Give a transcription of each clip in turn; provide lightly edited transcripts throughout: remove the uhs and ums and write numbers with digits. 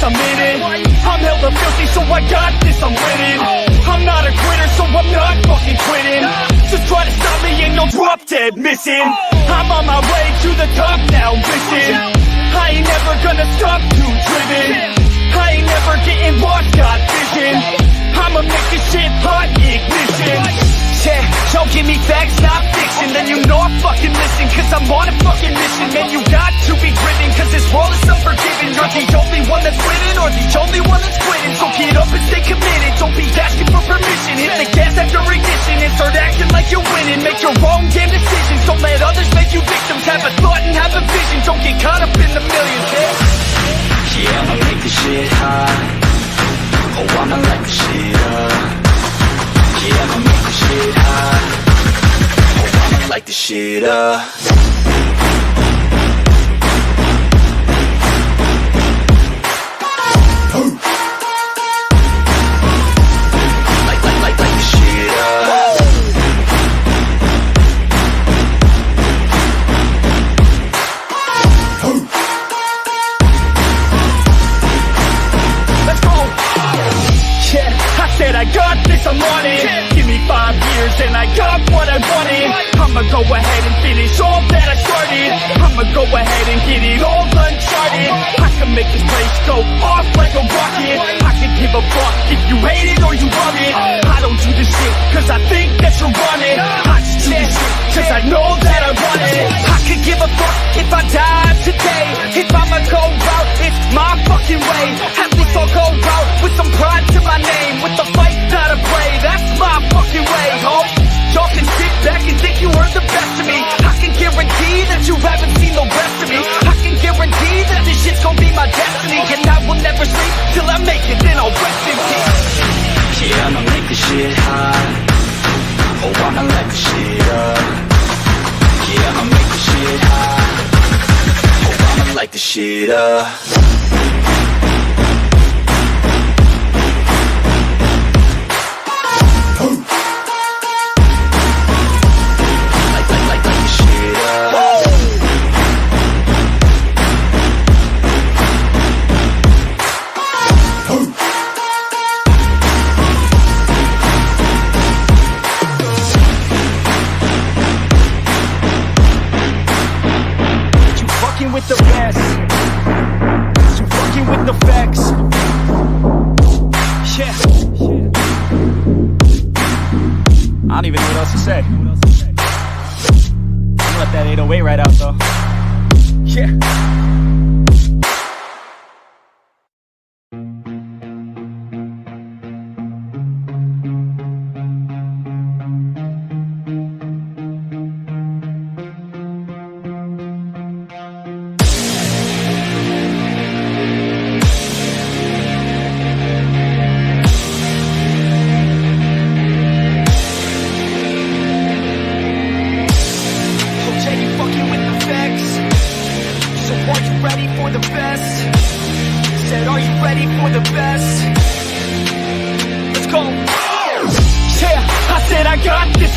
this, I'm in it. I'm hella filthy, so I got this, I'm winning. I'm not a quitter, so I'm not fucking quitting. Just try to stop me and you'll drop dead missing. I'm on my way to the top now, listen. I ain't never gonna stop, too driven. I ain't never getting lost, got vision. I'ma make this shit hot, ignition. Yeah, y'all give me facts, not fiction. Then you know I fucking listen, cause I'm on a fucking mission. Man, you got to be driven, cause this world is unforgiving. You're the only one that's winning, or the only one that's quitting. So get up and stay committed, don't be asking for permission. Hit the gas after ignition and start acting like you're winning. Make your own damn decisions, don't let others make you victims. Have a thought and have a vision, don't get caught up in the millions. Yeah, I'ma make this shit hot. Oh, I'ma light this shit up. Yeah, I'ma make this shit hot. Oh, I'ma light this shit up. Light this shit up. Let's go. Yeah, I said I got this, I'm on it. Give me 5 years and I got what I wanted. I'ma go ahead and finish all that I started. I'ma go ahead and get it all uncharted. I can make this place go off like a rocket. I can give a fuck if you hate it or you love it. I don't do this shit cause I think that you're on it. I just do this shit cause I know that I want it. I could give a fuck if I die today. If I'ma go out, it's my fucking way. At least I'll go out with some pride to my name. With the fight, not a play, that's my fucking way, ho. Y'all can sit back and think you heard the best of me. I can guarantee that you haven't seen the rest of me. I can guarantee that this shit's gonna be my destiny. And I will never sleep till I make it, then I'll rest in peace. Yeah, I'ma make this shit hot. Oh, I'ma light this shit up. Yeah, I'ma make this shit hot. Oh, I'ma light this shit up. With the best, you fucking with the facts. Yeah, I don't even know what else to say. I'm gonna let that 808 right out though. Yeah.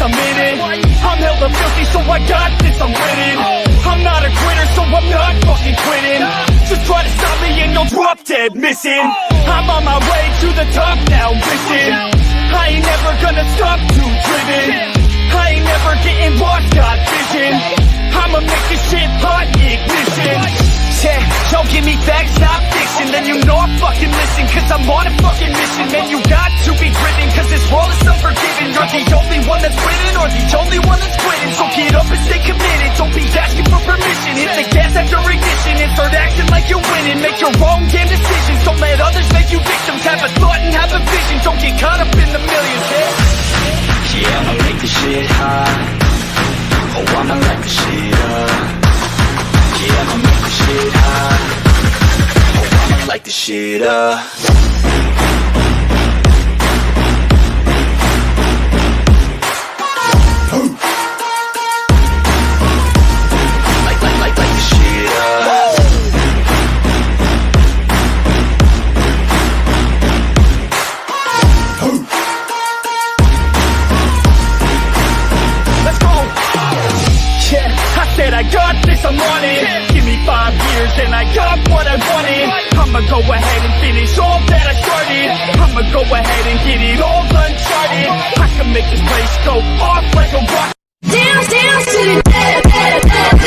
I'm in it. I'm hella filthy, so I got this, I'm winning. I'm not a quitter, so I'm not fucking quitting. Just try to stop me and you'll drop dead missing. I'm on my way to the top now, listen. I ain't never gonna stop, too driven. I ain't never getting lost, got vision. I'ma make this shit hot, ignition. Yeah, y'all give me facts, not fiction. Then you know I fucking listen, cause I'm on a fucking mission. Man, you got to be driven, cause this world is unforgiving. You're the only one that's winning, or the only one that's quitting. So get up and stay committed, don't be asking for permission. Hit the gas after ignition and start acting like you're winning. Make your own damn decisions, don't let others make you victims. Have a thought and have a vision, don't get caught up in the millions. Yeah, I'ma make this shit hot. Oh, I'ma light this shit up. Yeah, I'ma make this shit hot. Oh, I'ma light this shit up. I got this, I'm on it. Give me 5 years and I got what I wanted. I'ma go ahead and finish all that I started. I'ma go ahead and get it all uncharted. I can make this place go off like a rock. Dance, dance to the dead, dead, dead.